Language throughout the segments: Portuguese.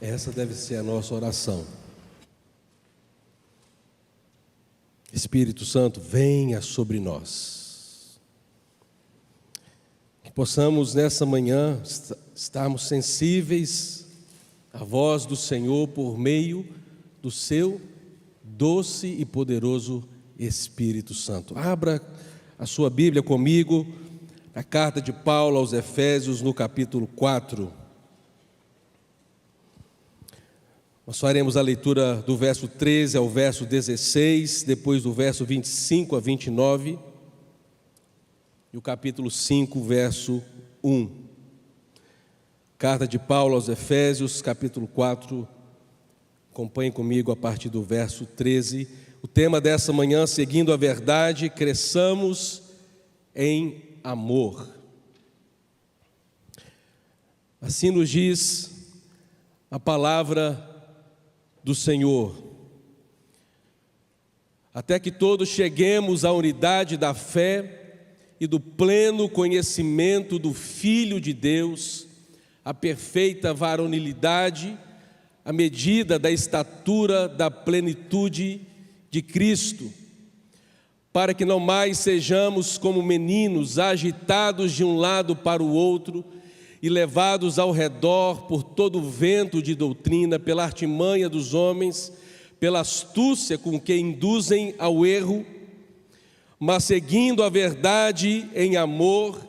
Essa deve ser a nossa oração. Espírito Santo, venha sobre nós. Que possamos nessa manhã estarmos sensíveis à voz do Senhor por meio do seu doce e poderoso Espírito Santo. Abra a sua Bíblia comigo, na carta de Paulo aos Efésios, no capítulo 4. Nós faremos a leitura do verso 13 ao verso 16, depois do verso 25 a 29, e o capítulo 5, verso 1. Carta de Paulo aos Efésios, capítulo 4, acompanhe comigo a partir do verso 13. O tema dessa manhã, seguindo a verdade, cresçamos em amor. Assim nos diz a palavra do Senhor, até que todos cheguemos à unidade da fé e do pleno conhecimento do Filho de Deus, a perfeita varonilidade, à medida da estatura da plenitude de Cristo, para que não mais sejamos como meninos agitados de um lado para o outro e levados ao redor por todo o vento de doutrina, pela artimanha dos homens, pela astúcia com que induzem ao erro, mas seguindo a verdade em amor,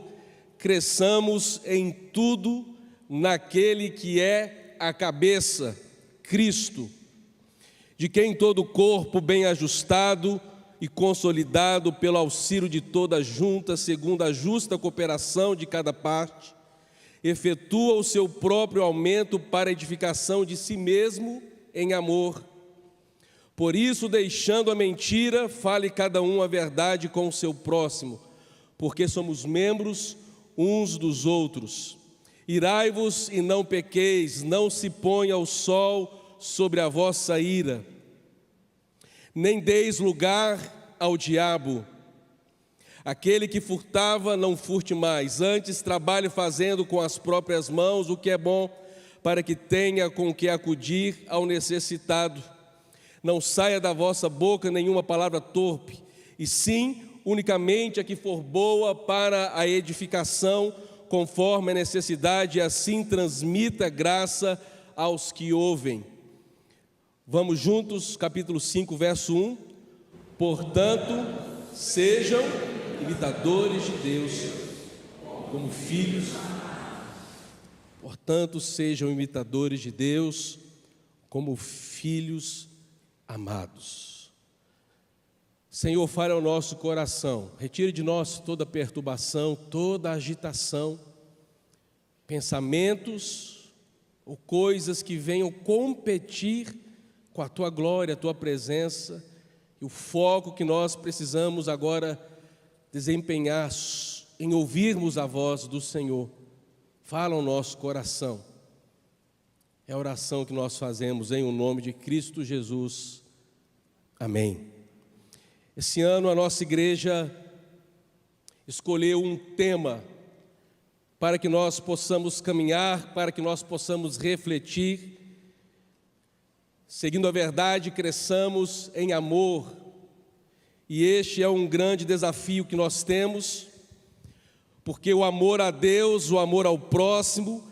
cresçamos em tudo naquele que é a cabeça, Cristo, de quem todo o corpo bem ajustado e consolidado pelo auxílio de toda junta, segundo a justa cooperação de cada parte, efetua o seu próprio aumento para a edificação de si mesmo em amor. Por isso, deixando a mentira, fale cada um a verdade com o seu próximo, porque somos membros uns dos outros. Irai-vos e não pequeis, não se ponha o sol sobre a vossa ira, nem deis lugar ao diabo. Aquele que furtava, não furte mais, antes trabalhe fazendo com as próprias mãos o que é bom, para que tenha com que acudir ao necessitado. Não saia da vossa boca nenhuma palavra torpe, e sim unicamente a que for boa para a edificação, conforme a necessidade, e assim transmita graça aos que ouvem. Vamos juntos, capítulo 5, verso 1. Portanto, sejam imitadores de Deus, como filhos. Portanto, sejam imitadores de Deus, como filhos amados. Senhor, fale ao nosso coração, retire de nós toda perturbação, toda agitação, pensamentos ou coisas que venham competir com a Tua glória, a Tua presença, e o foco que nós precisamos agora desempenhar em ouvirmos a voz do Senhor. Fala ao nosso coração. É a oração que nós fazemos em o nome de Cristo Jesus. Amém. Esse ano a nossa igreja escolheu um tema para que nós possamos caminhar, para que nós possamos refletir. Seguindo a verdade, cresçamos em amor. E este é um grande desafio que nós temos, porque o amor a Deus, o amor ao próximo,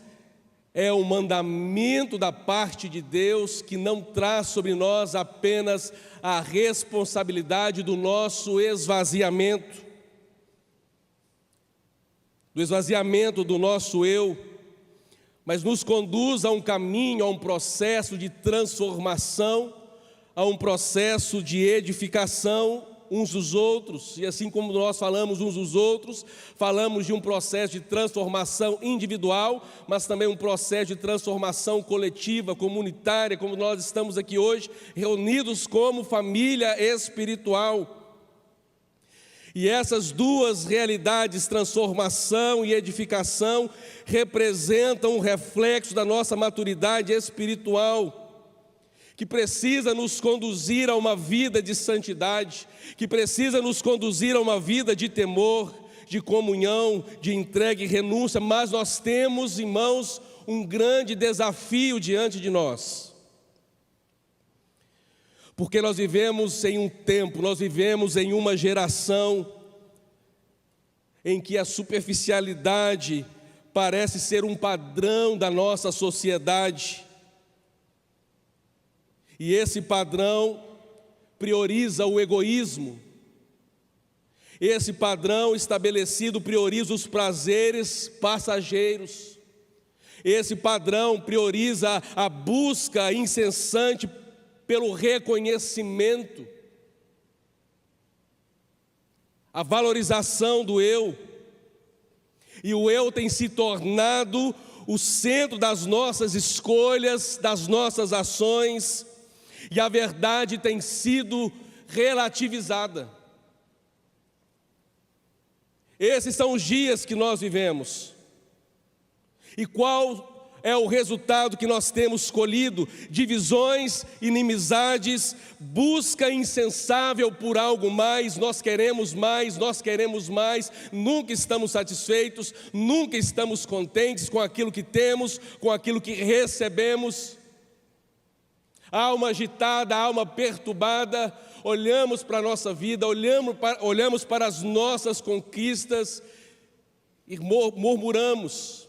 é um mandamento da parte de Deus que não traz sobre nós apenas a responsabilidade do nosso esvaziamento, do nosso eu, mas nos conduz a um caminho, a um processo de transformação, a um processo de edificação uns dos outros. E assim como nós falamos uns dos outros, falamos de um processo de transformação individual, mas também um processo de transformação coletiva, comunitária, como nós estamos aqui hoje, reunidos como família espiritual. E essas duas realidades, transformação e edificação, representam um reflexo da nossa maturidade espiritual, que precisa nos conduzir a uma vida de santidade, que precisa nos conduzir a uma vida de temor, de comunhão, de entrega e renúncia. Mas nós temos, irmãos, um grande desafio diante de nós. Porque nós vivemos em um tempo, nós vivemos em uma geração em que a superficialidade parece ser um padrão da nossa sociedade. E esse padrão prioriza o egoísmo. Esse padrão estabelecido prioriza os prazeres passageiros. Esse padrão prioriza a busca incessante pelo reconhecimento, a valorização do eu. E o eu tem se tornado o centro das nossas escolhas, das nossas ações, e a verdade tem sido relativizada. Esses são os dias que nós vivemos. E qual é o resultado que nós temos colhido? Divisões, inimizades, busca insensável por algo mais, nós queremos mais, nunca estamos satisfeitos, nunca estamos contentes com aquilo que temos, com aquilo que recebemos. Alma agitada, alma perturbada, olhamos para a nossa vida, olhamos para as nossas conquistas e murmuramos,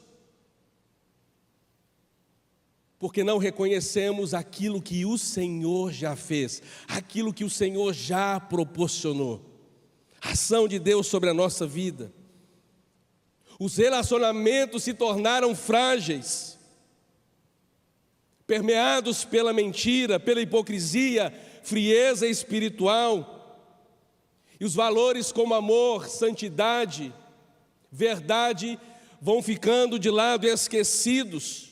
porque não reconhecemos aquilo que o Senhor já fez, aquilo que o Senhor já proporcionou, a ação de Deus sobre a nossa vida. Os relacionamentos se tornaram frágeis, permeados pela mentira, pela hipocrisia, frieza espiritual, e os valores como amor, santidade, verdade vão ficando de lado e esquecidos.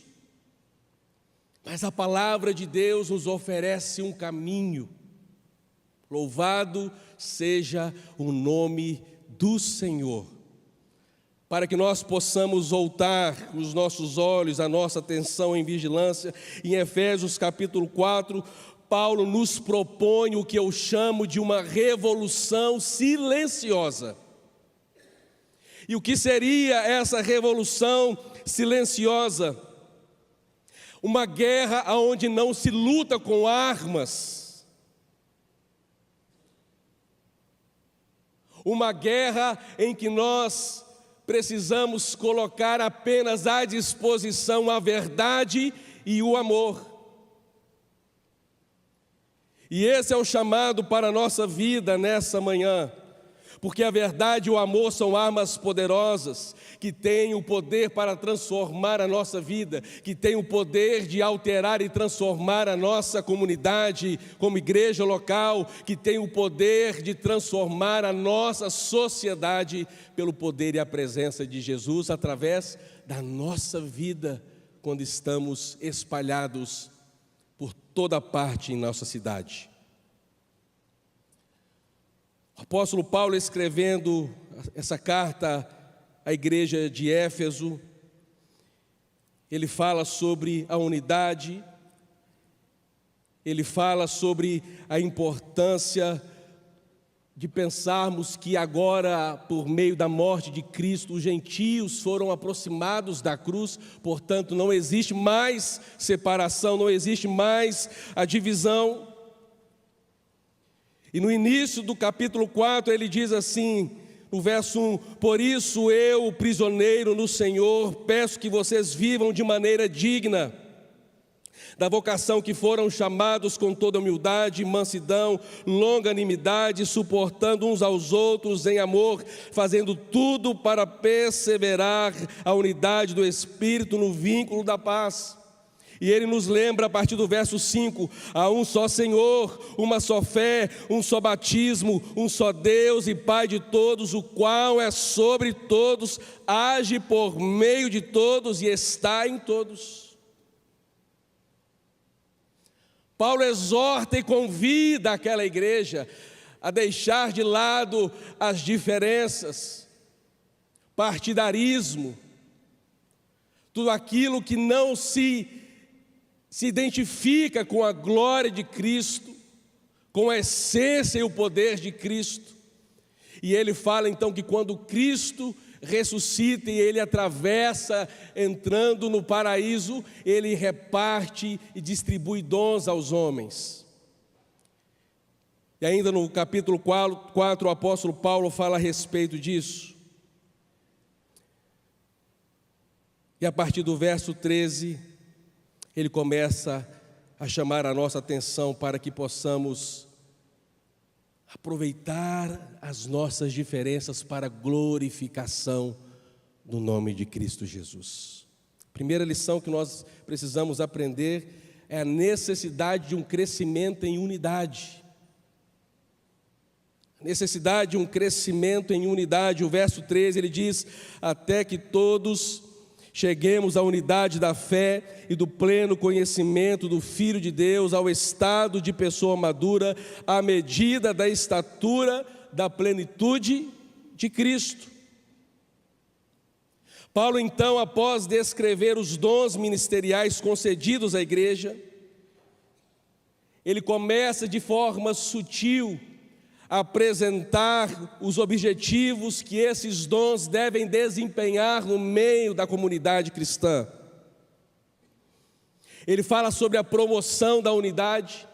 Mas a palavra de Deus nos oferece um caminho. Louvado seja o nome do Senhor, para que nós possamos voltar os nossos olhos, a nossa atenção em vigilância. Em Efésios capítulo 4, Paulo nos propõe o que eu chamo de uma revolução silenciosa. E o que seria essa revolução silenciosa? Uma guerra onde não se luta com armas. Uma guerra em que nós precisamos colocar apenas à disposição a verdade e o amor. E esse é o chamado para a nossa vida nessa manhã, porque a verdade e o amor são armas poderosas, que têm o poder para transformar a nossa vida, que têm o poder de alterar e transformar a nossa comunidade como igreja local, que têm o poder de transformar a nossa sociedade pelo poder e a presença de Jesus através da nossa vida, quando estamos espalhados por toda parte em nossa cidade. O apóstolo Paulo, escrevendo essa carta à igreja de Éfeso, ele fala sobre a unidade, ele fala sobre a importância de pensarmos que agora, por meio da morte de Cristo, os gentios foram aproximados da cruz, portanto não existe mais separação, não existe mais a divisão. E no início do capítulo 4 ele diz assim, no verso 1, por isso eu, prisioneiro no Senhor, peço que vocês vivam de maneira digna da vocação que foram chamados, com toda humildade, mansidão, longanimidade, suportando uns aos outros em amor, fazendo tudo para perseverar a unidade do Espírito no vínculo da paz. E ele nos lembra a partir do verso 5, há um só Senhor, uma só fé, um só batismo, um só Deus e Pai de todos, o qual é sobre todos, age por meio de todos e está em todos. Paulo exorta e convida aquela igreja a deixar de lado as diferenças, partidarismo, tudo aquilo que não se identifica com a glória de Cristo, com a essência e o poder de Cristo. E ele fala então que quando Cristo ressuscita e ele atravessa, entrando no paraíso, ele reparte e distribui dons aos homens. E ainda no capítulo 4, o apóstolo Paulo fala a respeito disso. E a partir do verso 13, ele começa a chamar a nossa atenção para que possamos aproveitar as nossas diferenças para a glorificação do nome de Cristo Jesus. A primeira lição que nós precisamos aprender é a necessidade de um crescimento em unidade. A necessidade de um crescimento em unidade. O verso 13 ele diz: até que todos cheguemos à unidade da fé e do pleno conhecimento do Filho de Deus, ao estado de pessoa madura, à medida da estatura da plenitude de Cristo. Paulo, então, após descrever os dons ministeriais concedidos à igreja, ele começa de forma sutil a apresentar os objetivos que esses dons devem desempenhar no meio da comunidade cristã. Ele fala sobre a promoção da unidade,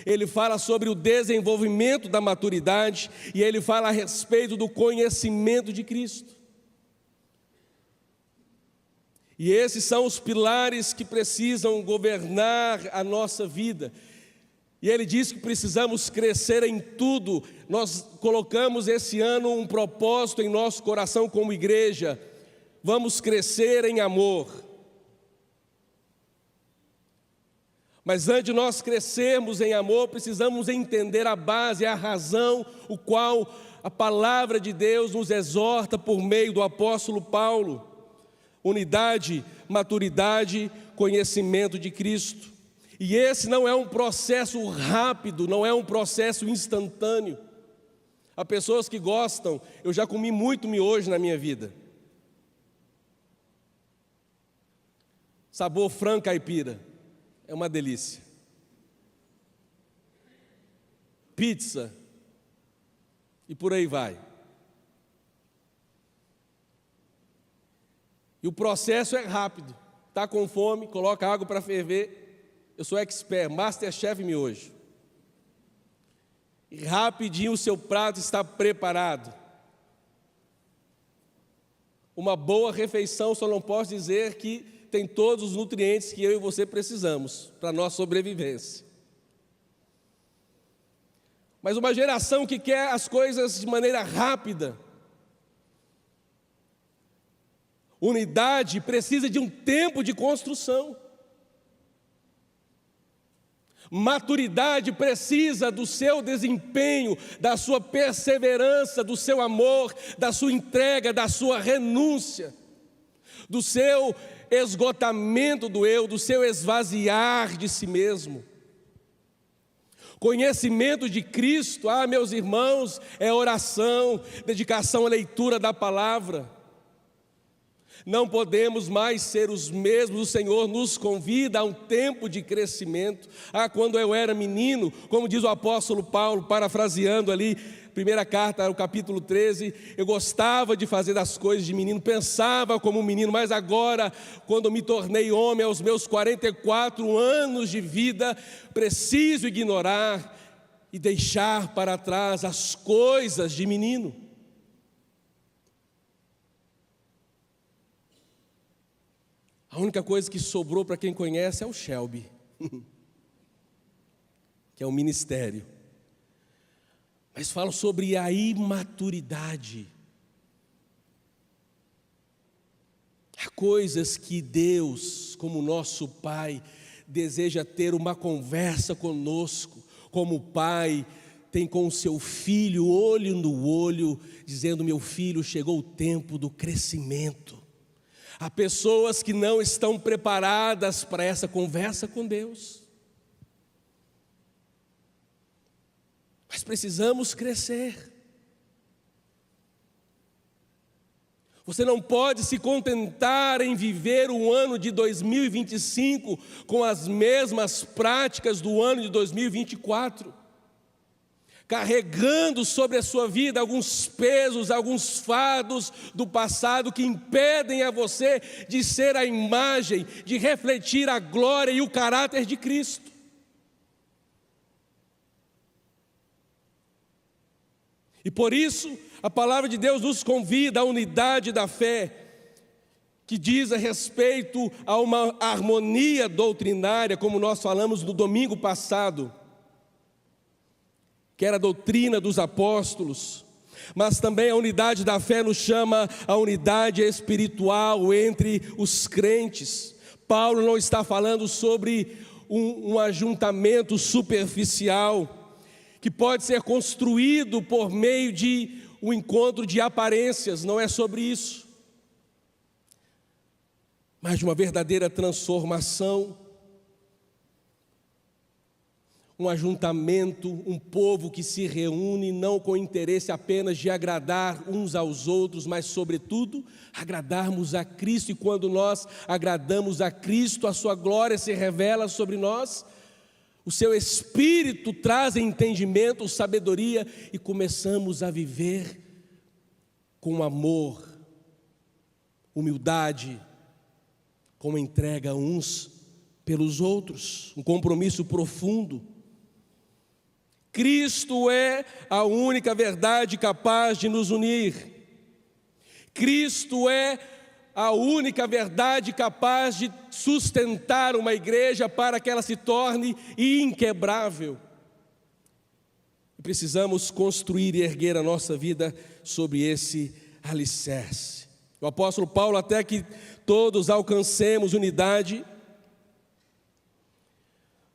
ele fala sobre o desenvolvimento da maturidade e ele fala a respeito do conhecimento de Cristo. E esses são os pilares que precisam governar a nossa vida. E ele diz que precisamos crescer em tudo. Nós colocamos esse ano um propósito em nosso coração como igreja: vamos crescer em amor. Mas antes de nós crescermos em amor, precisamos entender a base, a razão, o qual a palavra de Deus nos exorta por meio do apóstolo Paulo: unidade, maturidade, conhecimento de Cristo. E esse não é um processo rápido, não é um processo instantâneo. Há pessoas que gostam, eu já comi muito miojo na minha vida. Sabor frango caipira, é uma delícia. Pizza, e por aí vai. E o processo é rápido. Está com fome, coloca água para ferver. Eu sou expert, Masterchef miojo. E rapidinho o seu prato está preparado. Uma boa refeição, só não posso dizer que tem todos os nutrientes que eu e você precisamos para a nossa sobrevivência. Mas uma geração que quer as coisas de maneira rápida. Unidade precisa de um tempo de construção. Maturidade precisa do seu desempenho, da sua perseverança, do seu amor, da sua entrega, da sua renúncia, do seu esgotamento do eu, do seu esvaziar de si mesmo. Conhecimento de Cristo, meus irmãos, é oração, dedicação à leitura da palavra. Não podemos mais ser os mesmos. O Senhor nos convida a um tempo de crescimento. Quando eu era menino, como diz o apóstolo Paulo, parafraseando ali, primeira carta, o capítulo 13, eu gostava de fazer as coisas de menino, pensava como um menino, mas agora, quando me tornei homem, aos meus 44 anos de vida, preciso ignorar e deixar para trás as coisas de menino. A única coisa que sobrou para quem conhece é o Shelby, que é o ministério. Mas falo sobre a imaturidade. Há coisas que Deus, como nosso Pai, deseja ter uma conversa conosco, como o Pai tem com o seu filho, olho no olho, dizendo: meu filho, chegou o tempo do crescimento. Há pessoas que não estão preparadas para essa conversa com Deus. Mas precisamos crescer. Você não pode se contentar em viver o ano de 2025 com as mesmas práticas do ano de 2024. carregando sobre a sua vida alguns pesos, alguns fardos do passado que impedem a você de ser a imagem, de refletir a glória e o caráter de Cristo. E por isso, a palavra de Deus nos convida à unidade da fé, que diz a respeito a uma harmonia doutrinária, como nós falamos no domingo passado, que era a doutrina dos apóstolos, mas também a unidade da fé nos chama a unidade espiritual entre os crentes. Paulo não está falando sobre um ajuntamento superficial, que pode ser construído por meio de um encontro de aparências, não é sobre isso, mas de uma verdadeira transformação, um ajuntamento, um povo que se reúne não com o interesse apenas de agradar uns aos outros, mas sobretudo agradarmos a Cristo, e quando nós agradamos a Cristo, a sua glória se revela sobre nós, o seu Espírito traz entendimento, sabedoria, e começamos a viver com amor, humildade, com entrega uns pelos outros, um compromisso profundo. Cristo é a única verdade capaz de nos unir. Cristo é a única verdade capaz de sustentar uma igreja para que ela se torne inquebrável. Precisamos construir e erguer a nossa vida sobre esse alicerce. O apóstolo Paulo, até que todos alcancemos unidade,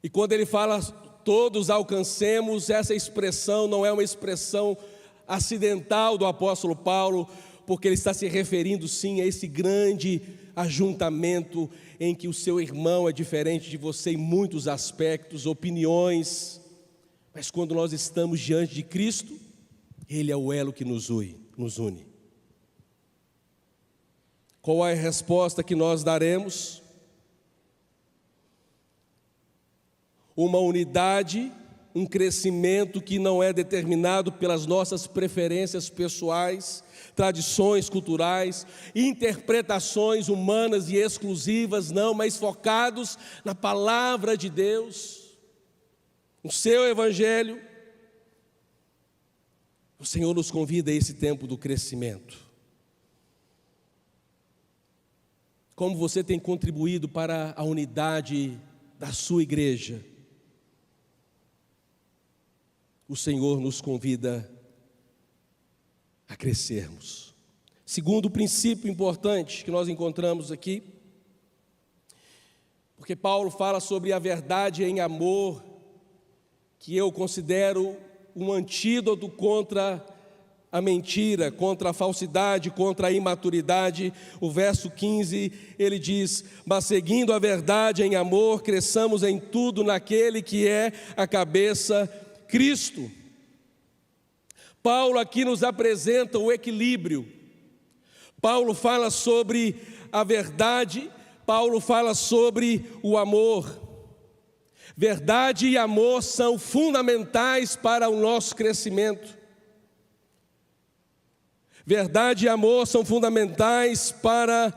e quando ele fala todos alcancemos, essa expressão não é uma expressão acidental do apóstolo Paulo, porque ele está se referindo sim a esse grande ajuntamento em que o seu irmão é diferente de você em muitos aspectos, opiniões, mas quando nós estamos diante de Cristo, Ele é o elo que nos une. Qual é a resposta que nós daremos? Uma unidade, um crescimento que não é determinado pelas nossas preferências pessoais, tradições culturais, interpretações humanas e exclusivas, não, mas focados na palavra de Deus, no seu Evangelho. O Senhor nos convida a esse tempo do crescimento. Como você tem contribuído para a unidade da sua igreja? O Senhor nos convida a crescermos. Segundo princípio importante que nós encontramos aqui, porque Paulo fala sobre a verdade em amor, que eu considero um antídoto contra a mentira, contra a falsidade, contra a imaturidade. O verso 15, ele diz: mas seguindo a verdade em amor, cresçamos em tudo naquele que é a cabeça, Cristo. Paulo aqui nos apresenta o equilíbrio. Paulo fala sobre a verdade, Paulo fala sobre o amor. Verdade e amor são fundamentais para o nosso crescimento. Verdade e amor são fundamentais para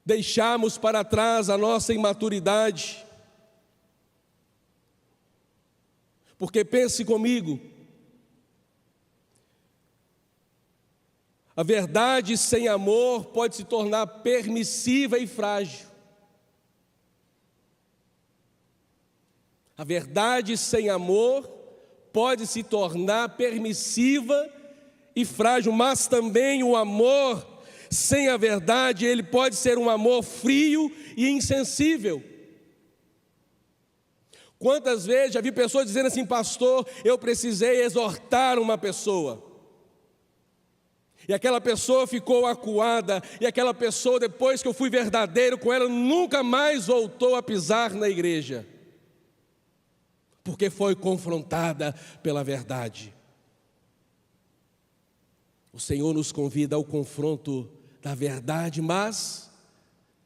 deixarmos para trás a nossa imaturidade. Porque pense comigo, a verdade sem amor pode se tornar permissiva e frágil. A verdade sem amor pode se tornar permissiva e frágil, mas também o amor sem a verdade, ele pode ser um amor frio e insensível. Quantas vezes já vi pessoas dizendo assim: pastor, eu precisei exortar uma pessoa, e aquela pessoa ficou acuada, e aquela pessoa, depois que eu fui verdadeiro com ela, nunca mais voltou a pisar na igreja, porque foi confrontada pela verdade. O Senhor nos convida ao confronto da verdade, mas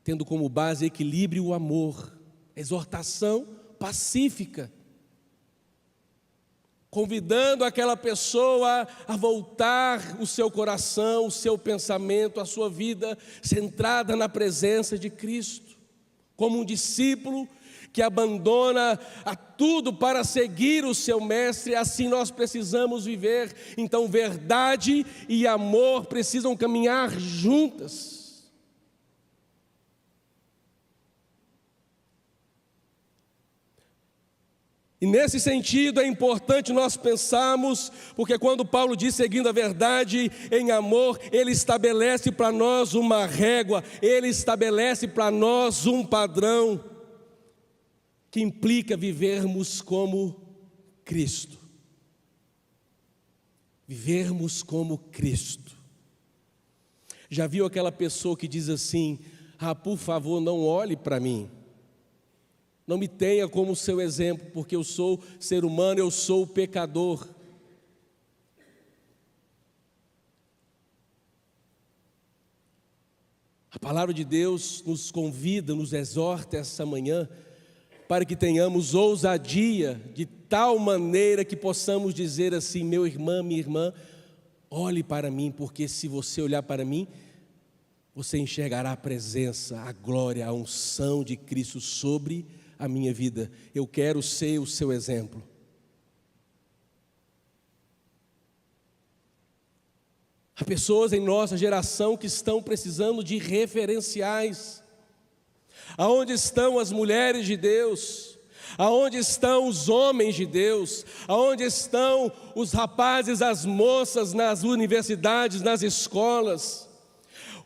tendo como base equilíbrio o amor, exortação pacífica. convidando aquela pessoa a voltar o seu coração, o seu pensamento, a sua vida centrada na presença de Cristo, como um discípulo que abandona a tudo para seguir o seu mestre. Assim nós precisamos viver. Então, verdade e amor precisam caminhar juntas. E nesse sentido é importante nós pensarmos, porque quando Paulo diz seguindo a verdade em amor, ele estabelece para nós uma régua, ele estabelece para nós um padrão que implica vivermos como Cristo. Vivermos como Cristo. Já viu aquela pessoa que diz assim: por favor, não olhe para mim. Não me tenha como seu exemplo, porque eu sou ser humano, eu sou pecador. A palavra de Deus nos convida, nos exorta essa manhã, para que tenhamos ousadia, de tal maneira que possamos dizer assim: meu irmão, minha irmã, olhe para mim, porque se você olhar para mim, você enxergará a presença, a glória, a unção de Cristo sobre a minha vida. Eu quero ser o seu exemplo. Há pessoas em nossa geração que estão precisando de referenciais. Aonde estão as mulheres de Deus? Aonde estão os homens de Deus? Aonde estão os rapazes, as moças nas universidades, nas escolas?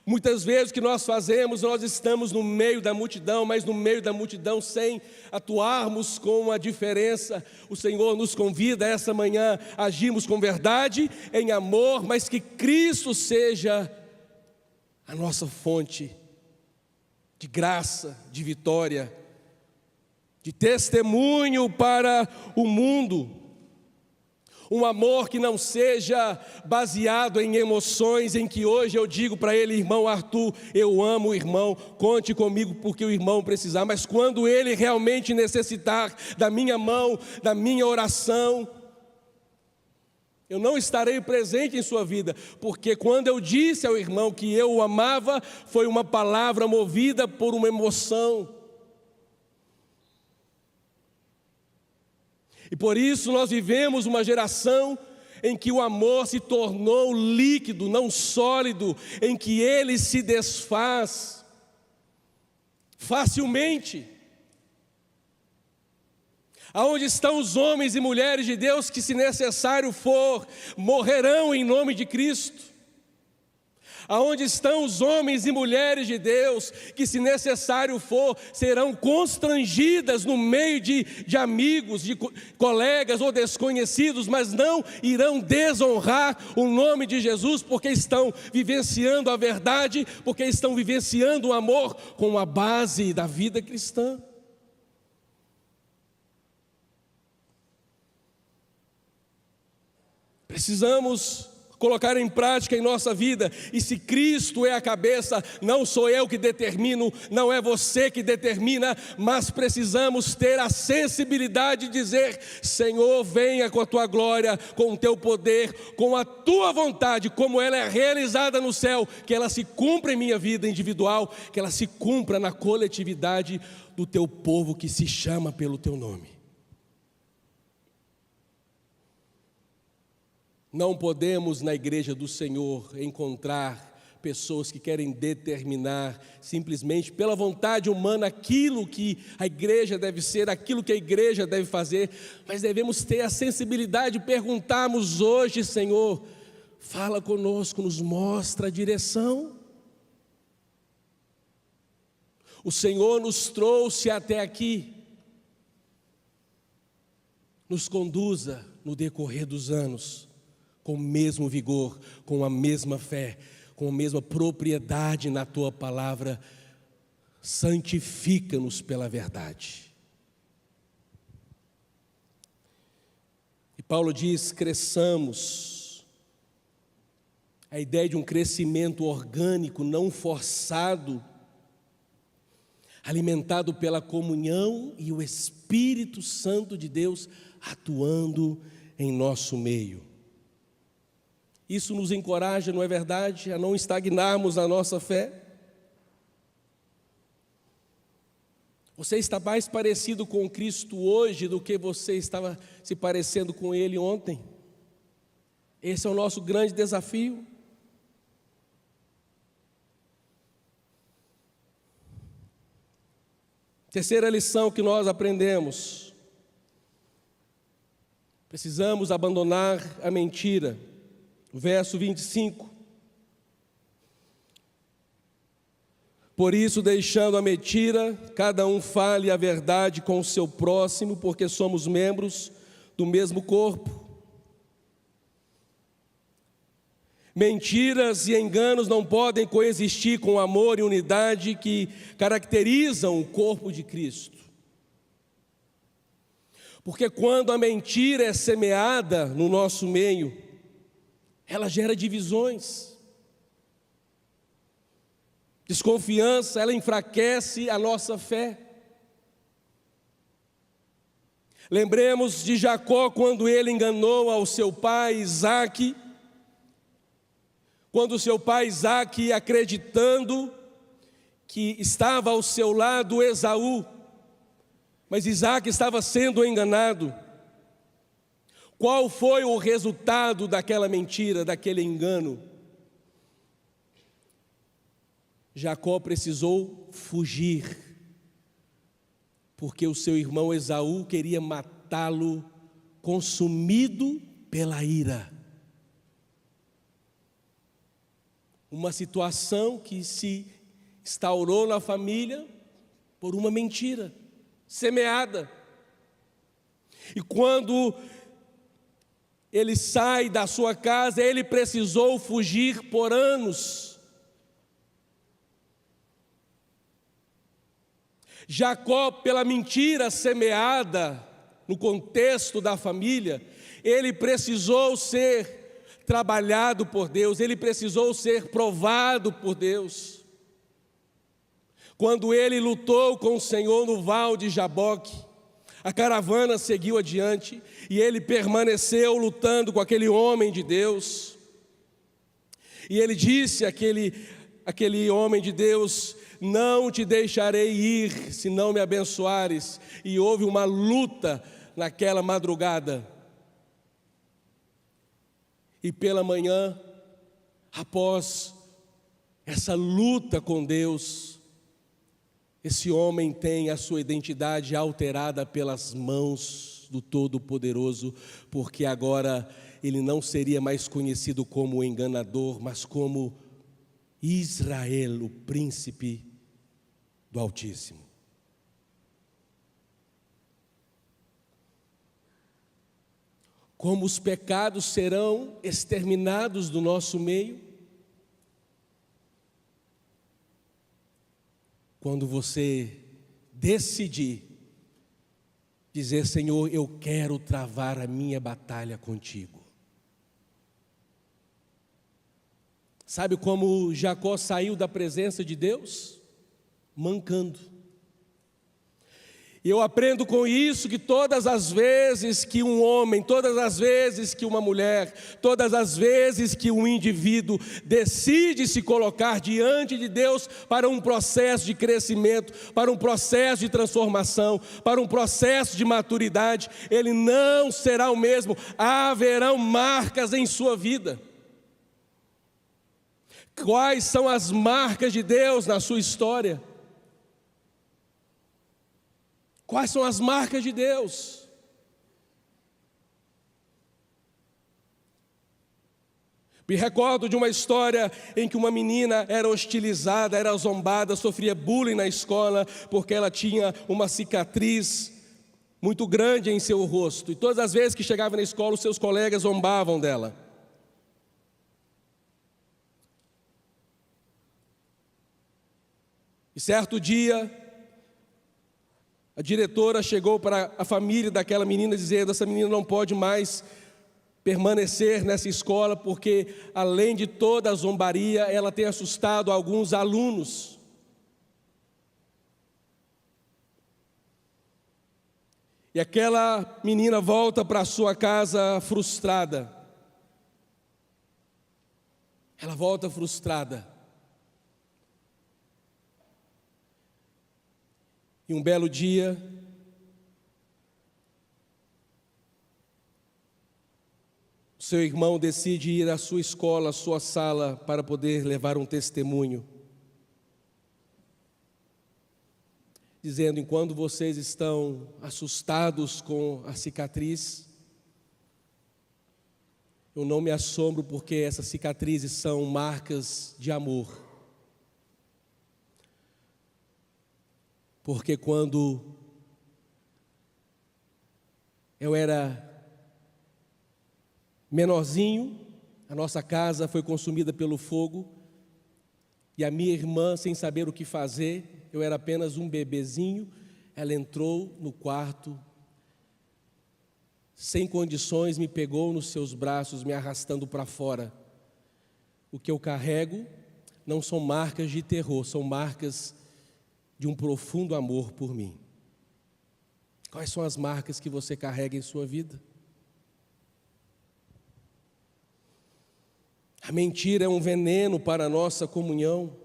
Muitas vezes o que nós fazemos, nós estamos no meio da multidão, mas no meio da multidão sem atuarmos com a diferença. O Senhor nos convida essa manhã a agirmos com verdade, em amor, mas que Cristo seja a nossa fonte de graça, de vitória, de testemunho para o mundo. Um amor que não seja baseado em emoções, em que hoje eu digo para ele: irmão Arthur, eu amo o irmão, conte comigo porque o irmão precisar. Mas quando ele realmente necessitar da minha mão, da minha oração, eu não estarei presente em sua vida, porque quando eu disse ao irmão que eu o amava, foi uma palavra movida por uma emoção. E por isso nós vivemos uma geração em que o amor se tornou líquido, não sólido, em que ele se desfaz facilmente. Aonde estão os homens e mulheres de Deus que, se necessário for, morrerão em nome de Cristo? Aonde estão os homens e mulheres de Deus que, se necessário for, serão constrangidas no meio de amigos, de colegas ou desconhecidos, mas não irão desonrar o nome de Jesus, porque estão vivenciando a verdade, porque estão vivenciando o amor como a base da vida cristã? Precisamos colocar em prática em nossa vida. E se Cristo é a cabeça, não sou eu que determino, não é você que determina, mas precisamos ter a sensibilidade de dizer: Senhor, venha com a tua glória, com o teu poder, com a tua vontade, como ela é realizada no céu, que ela se cumpra em minha vida individual, que ela se cumpra na coletividade do teu povo que se chama pelo teu nome. Não podemos na igreja do Senhor encontrar pessoas que querem determinar simplesmente pela vontade humana aquilo que a igreja deve ser, aquilo que a igreja deve fazer, mas devemos ter a sensibilidade de perguntarmos hoje: Senhor, fala conosco, nos mostra a direção. O Senhor nos trouxe até aqui, nos conduza no decorrer dos anos com o mesmo vigor, com a mesma fé, com a mesma propriedade na tua palavra. Santifica-nos pela verdade. E Paulo diz: cresçamos. A ideia de um crescimento orgânico, não forçado, alimentado pela comunhão e o Espírito Santo de Deus atuando em nosso meio. Isso nos encoraja, não é verdade, a não estagnarmos na nossa fé? Você está mais parecido com Cristo hoje do que você estava se parecendo com Ele ontem? Esse é o nosso grande desafio. Terceira lição que nós aprendemos: precisamos abandonar a mentira. Verso 25. Por isso, deixando a mentira, cada um fale a verdade com o seu próximo, porque somos membros do mesmo corpo. Mentiras e enganos não podem coexistir com o amor e unidade que caracterizam o corpo de Cristo. Porque quando a mentira é semeada no nosso meio, ela gera divisões. Desconfiança, ela enfraquece a nossa fé. Lembremos de Jacó quando ele enganou ao seu pai Isaque. Quando seu pai Isaque, acreditando que estava ao seu lado Esaú, mas Isaque estava sendo enganado. Qual foi o resultado daquela mentira, daquele engano? Jacó precisou fugir, porque o seu irmão Esaú queria matá-lo, consumido pela ira. Uma situação que se instaurou na família por uma mentira semeada. E quando ele sai da sua casa, ele precisou fugir por anos. Jacó, pela mentira semeada no contexto da família, ele precisou ser trabalhado por Deus, ele precisou ser provado por Deus. Quando ele lutou com o Senhor no Val de Jaboque, a caravana seguiu adiante e ele permaneceu lutando com aquele homem de Deus. E ele disse àquele homem de Deus: não te deixarei ir se não me abençoares. E houve uma luta naquela madrugada. E pela manhã, após essa luta com Deus, esse homem tem a sua identidade alterada pelas mãos do Todo-Poderoso, porque agora ele não seria mais conhecido como o enganador, mas como Israel, o príncipe do Altíssimo. Como os pecados serão exterminados do nosso meio? Quando você decidir dizer: Senhor, eu quero travar a minha batalha contigo. Sabe como Jacó saiu da presença de Deus? Mancando. E eu aprendo com isso que todas as vezes que um homem, todas as vezes que uma mulher, todas as vezes que um indivíduo decide se colocar diante de Deus para um processo de crescimento, para um processo de transformação, para um processo de maturidade, ele não será o mesmo. Haverão marcas em sua vida. Quais são as marcas de Deus na sua história? Quais são as marcas de Deus? Me recordo de uma história em que uma menina era hostilizada, era zombada, sofria bullying na escola, porque ela tinha uma cicatriz muito grande em seu rosto. E todas as vezes que chegava na escola, os seus colegas zombavam dela. E certo dia, a diretora chegou para a família daquela menina dizendo: essa menina não pode mais permanecer nessa escola, porque além de toda a zombaria, ela tem assustado alguns alunos. E aquela menina volta para sua casa frustrada. Ela volta frustrada. E um belo dia, seu irmão decide ir à sua escola, à sua sala, para poder levar um testemunho, dizendo: enquanto vocês estão assustados com a cicatriz, eu não me assombro, porque essas cicatrizes são marcas de amor. Porque quando eu era menorzinho, a nossa casa foi consumida pelo fogo, e a minha irmã, sem saber o que fazer, eu era apenas um bebezinho, ela entrou no quarto, sem condições, me pegou nos seus braços, me arrastando para fora. O que eu carrego não são marcas de terror, são marcas de um profundo amor por mim. Quais são as marcas que você carrega em sua vida? A mentira é um veneno para a nossa comunhão.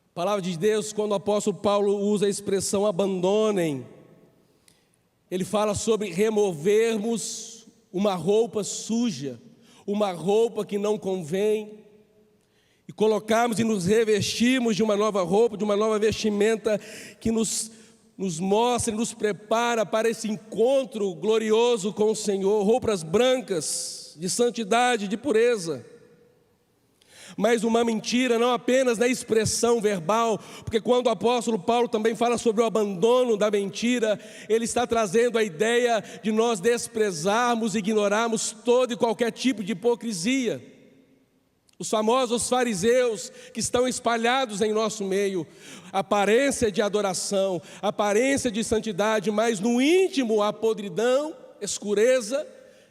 A palavra de Deus, quando o apóstolo Paulo usa a expressão abandonem, ele fala sobre removermos uma roupa suja, uma roupa que não convém, e colocarmos e nos revestirmos de uma nova roupa, de uma nova vestimenta que nos mostra e nos prepara para esse encontro glorioso com o Senhor, roupas brancas, de santidade, de pureza. Mas uma mentira não apenas na expressão verbal, porque quando o apóstolo Paulo também fala sobre o abandono da mentira, ele está trazendo a ideia de nós desprezarmos e ignorarmos todo e qualquer tipo de hipocrisia. Os famosos fariseus que estão espalhados em nosso meio, aparência de adoração, aparência de santidade, mas no íntimo a podridão, escureza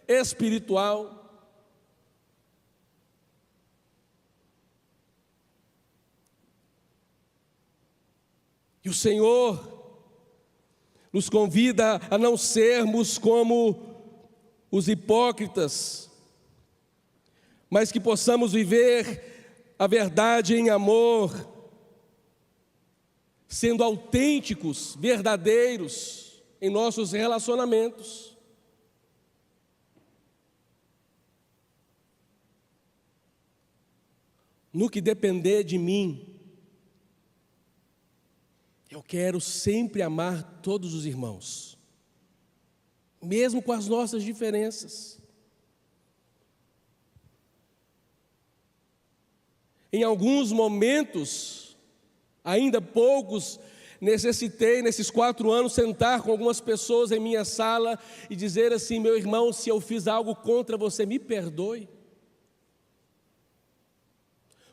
espiritual. E o Senhor nos convida a não sermos como os hipócritas, mas que possamos viver a verdade em amor, sendo autênticos, verdadeiros em nossos relacionamentos. No que depender de mim, eu quero sempre amar todos os irmãos, mesmo com as nossas diferenças. Em alguns momentos, ainda poucos, necessitei, nesses 4 anos, sentar com algumas pessoas em minha sala e dizer assim: meu irmão, se eu fiz algo contra você, me perdoe.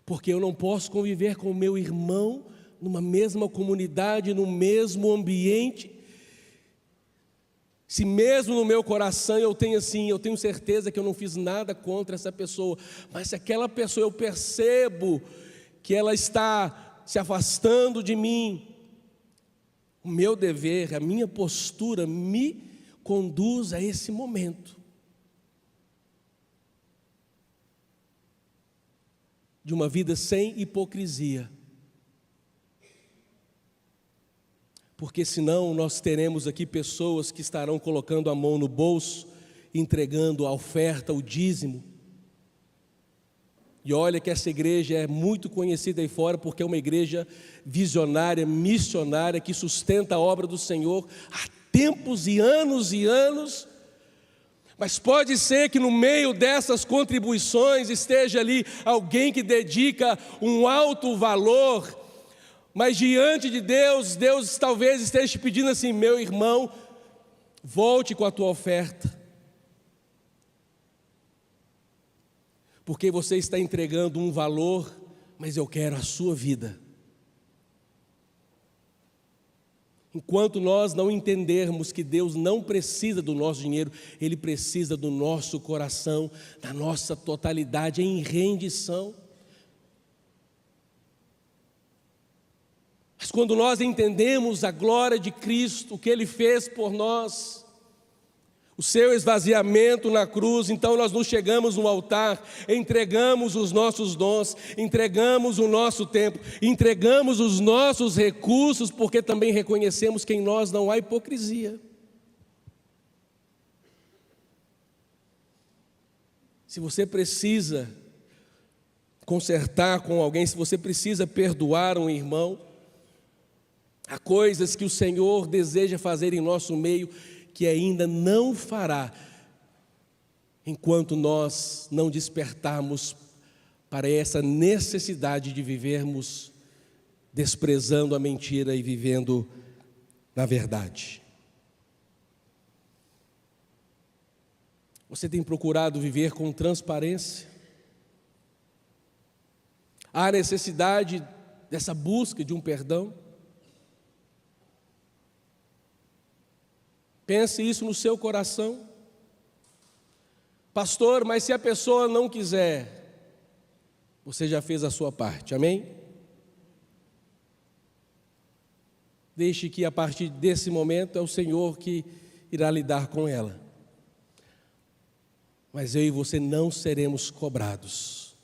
Porque eu não posso conviver com o meu irmão numa mesma comunidade, no mesmo ambiente, se mesmo no meu coração eu tenho certeza que eu não fiz nada contra essa pessoa, mas se aquela pessoa eu percebo que ela está se afastando de mim, o meu dever, a minha postura me conduz a esse momento de uma vida sem hipocrisia. Porque senão nós teremos aqui pessoas que estarão colocando a mão no bolso, entregando a oferta, o dízimo. E olha que essa igreja é muito conhecida aí fora, porque é uma igreja visionária, missionária, que sustenta a obra do Senhor há tempos e anos. Mas pode ser que no meio dessas contribuições esteja ali alguém que dedica um alto valor, mas diante de Deus, Deus talvez esteja te pedindo assim: meu irmão, volte com a tua oferta, porque você está entregando um valor, mas eu quero a sua vida. Enquanto nós não entendermos que Deus não precisa do nosso dinheiro, Ele precisa do nosso coração, da nossa totalidade em rendição. Mas Mas quando nós entendemos a glória de Cristo, o que Ele fez por nós, o seu esvaziamento na cruz, então nós nos chegamos no altar, entregamos os nossos dons, entregamos o nosso tempo, entregamos os nossos recursos, porque também reconhecemos que em nós não há hipocrisia. Se você precisa consertar com alguém, se você precisa perdoar um irmão, há coisas que o Senhor deseja fazer em nosso meio que ainda não fará, enquanto nós não despertarmos para essa necessidade de vivermos desprezando a mentira e vivendo na verdade. Você tem procurado viver com transparência? Há necessidade dessa busca de um perdão? Pense isso no seu coração. Pastor, mas se a pessoa não quiser, você já fez a sua parte, amém? Deixe que a partir desse momento é o Senhor que irá lidar com ela. Mas eu e você não seremos cobrados.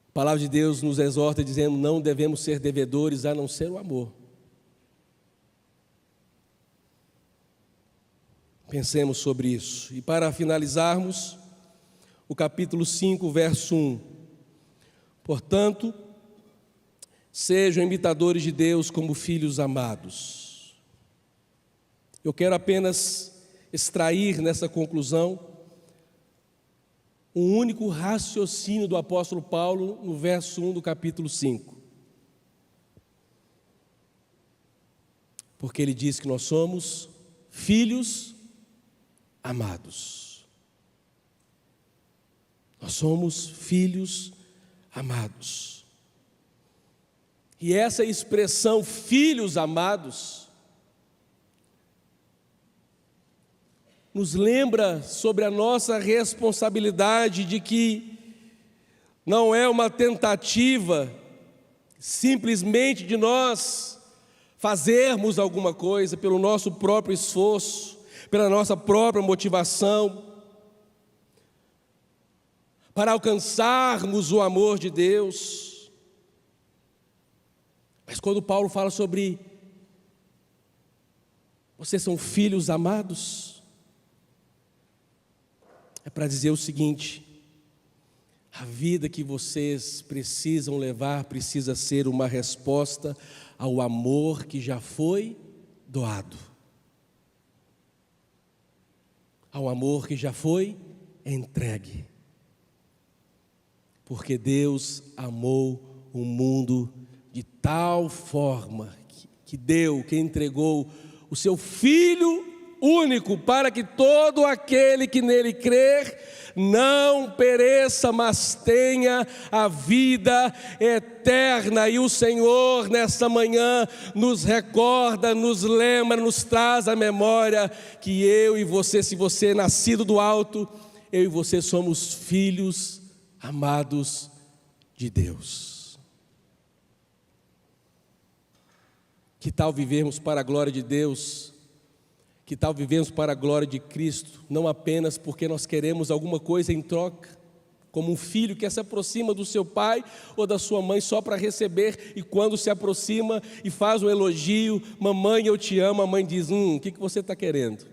A palavra de Deus nos exorta dizendo: não devemos ser devedores a não ser o amor. Pensemos sobre isso. E para finalizarmos, o capítulo 5, verso 1. Portanto, sejam imitadores de Deus como filhos amados. Eu quero apenas extrair nessa conclusão um único raciocínio do apóstolo Paulo no verso 1 do capítulo 5. Porque ele diz que nós somos filhos amados. Nós somos filhos amados. E essa expressão, filhos amados, nos lembra sobre a nossa responsabilidade de que não é uma tentativa simplesmente de nós fazermos alguma coisa pelo nosso próprio esforço, pela nossa própria motivação, para alcançarmos o amor de Deus. Mas quando Paulo fala sobre vocês são filhos amados, é para dizer o seguinte: a vida que vocês precisam levar precisa ser uma resposta ao amor que já foi doado, ao amor que já foi entregue. Porque Deus amou o mundo de tal forma que deu, que entregou o seu Filho único, para que todo aquele que nele crer não pereça, mas tenha a vida eterna. E o Senhor nesta manhã nos recorda, nos lembra, nos traz à memória que eu e você, se você é nascido do alto, eu e você somos filhos amados de Deus. Que tal vivermos para a glória de Deus? Que tal vivemos para a glória de Cristo, não apenas porque nós queremos alguma coisa em troca, como um filho que se aproxima do seu pai ou da sua mãe só para receber, e quando se aproxima e faz um elogio: mamãe, eu te amo, a mãe diz: o que você está querendo?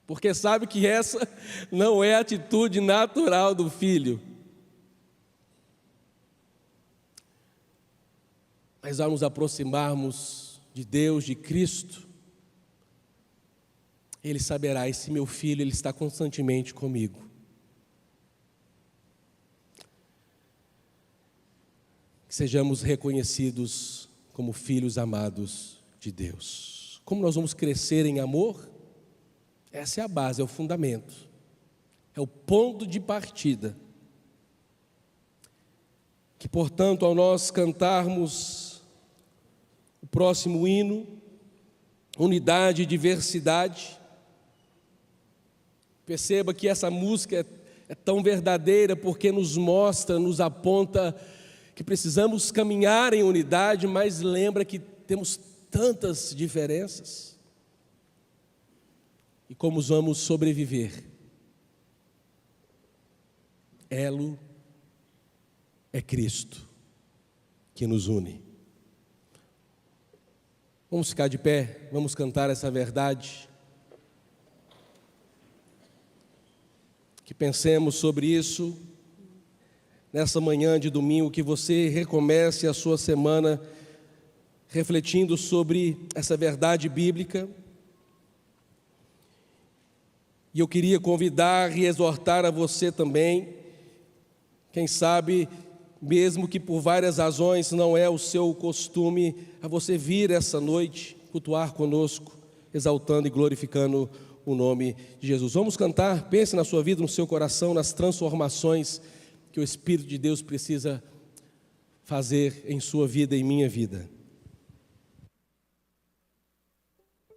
Porque sabe que essa não é a atitude natural do filho. Mas ao nos aproximarmos de Deus, de Cristo, Ele saberá: esse meu filho, ele está constantemente comigo. Que sejamos reconhecidos como filhos amados de Deus. Como nós vamos crescer em amor? Essa é a base, é o fundamento, é o ponto de partida. Que, portanto, ao nós cantarmos o próximo hino, unidade e diversidade, perceba que essa música é tão verdadeira porque nos mostra, nos aponta que precisamos caminhar em unidade, mas lembra que temos tantas diferenças. E como vamos sobreviver? Elo é Cristo que nos une. Vamos ficar de pé, vamos cantar essa verdade. Que pensemos sobre isso nessa manhã de domingo, que você recomece a sua semana refletindo sobre essa verdade bíblica. E eu queria convidar e exortar a você também, quem sabe, mesmo que por várias razões não é o seu costume, a você vir essa noite, cultuar conosco, exaltando e glorificando o nome de Jesus. Vamos cantar, pense na sua vida, no seu coração, nas transformações que o Espírito de Deus precisa fazer em sua vida e em minha vida.